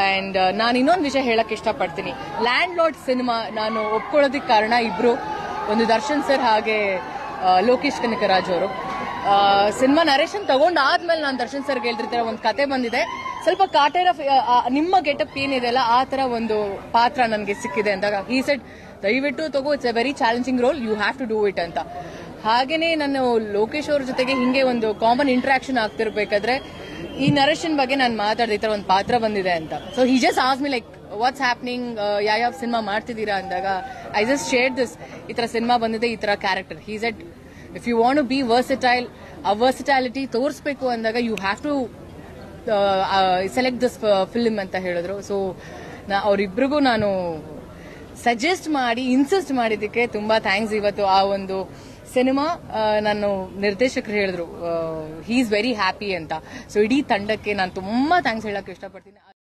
And ನಾನು ಇನ್ನೊಂದು ವಿಷಯ ಹೇಳಕ್ ಇಷ್ಟಪಡ್ತೀನಿ. ಲ್ಯಾಂಡ್ ಲಾರ್ಡ್ ಸಿನಿಮಾ ನಾನು ಒಪ್ಕೊಳ್ಳೋದಕ್ಕೆ ಕಾರಣ ಇಬ್ರು, ಒಂದು ದರ್ಶನ್ ಸರ್ ಹಾಗೆ ಲೋಕೇಶ್ ಕನಕರಾಜ್ ಅವರು. ಸಿನಿಮಾ ನರೇಶನ್ ತಗೊಂಡಾದ್ಮೇಲೆ ನಾನು ದರ್ಶನ್ ಸರ್ಗೆ ಹೇಳ್ತಿರ್ತಾರೆ, ಒಂದು ಕತೆ ಬಂದಿದೆ, ಸ್ವಲ್ಪ ಕಾಟೇರ ನಿಮ್ಮ ಗೆಟಪ್ ಏನಿದೆ ಆ ತರ ಒಂದು ಪಾತ್ರ ನನಗೆ ಸಿಕ್ಕಿದೆ ಅಂದಾಗ ಈ ಸೆಟ್ ದಯವಿಟ್ಟು ತಗೋ, it's a very challenging role, you have to do it ಅಂತ. ಹಾಗೇನೆ ನಾನು ಲೋಕೇಶ್ ಅವ್ರ ಜೊತೆಗೆ ಹಿಂಗೆ ಒಂದು ಕಾಮನ್ ಇಂಟ್ರಾಕ್ಷನ್ ಆಗ್ತಿರ್ಬೇಕಾದ್ರೆ ಈ ನರೇಶನ್ ಬಗ್ಗೆ ನಾನು ಮಾತಾಡಿದ, ಈ ತರ ಒಂದು ಪಾತ್ರ ಬಂದಿದೆ ಅಂತ. So he just ask me like what's happening, ಯಾವ ಸಿನಿಮಾ ಮಾಡ್ತಿದ್ದೀರಾ ಅಂದಾಗ ಐ ಜಸ್ಟ್ ಶೇರ್ಡ್ ದಿಸ್, ಈ ತರ ಸಿನಿಮಾ ಬಂದಿದೆ, ಈ ತರ character. He said if you want to be versatile, ಆ ವರ್ಸಟಾಲಿಟಿ ತೋರಿಸ್ಬೇಕು ಅಂದಾಗ you have to select this film ಅಂತ ಹೇಳಿದ್ರು. ಸೊ ಅವರಿಬ್ರಿಗೂ ನಾನು ಸಜೆಸ್ಟ್ ಮಾಡಿ ಇನ್ಸಿಸ್ಟ್ ಮಾಡಿದ್ದಕ್ಕೆ ತುಂಬಾ ಥ್ಯಾಂಕ್ಸ್. ಇವತ್ತು ಆ ಒಂದು ಸಿನಿಮಾ ನಾನು ನಿರ್ದೇಶಕರು ಹೇಳಿದ್ರು ಹಿ ಈಸ್ ವೆರಿ ಹ್ಯಾಪಿ ಅಂತ. ಸೊ ಇಡೀ ತಂಡಕ್ಕೆ ನಾನು ತುಂಬಾ ಥ್ಯಾಂಕ್ಸ್ ಹೇಳಕ್ ಇಷ್ಟಪಡ್ತೀನಿ.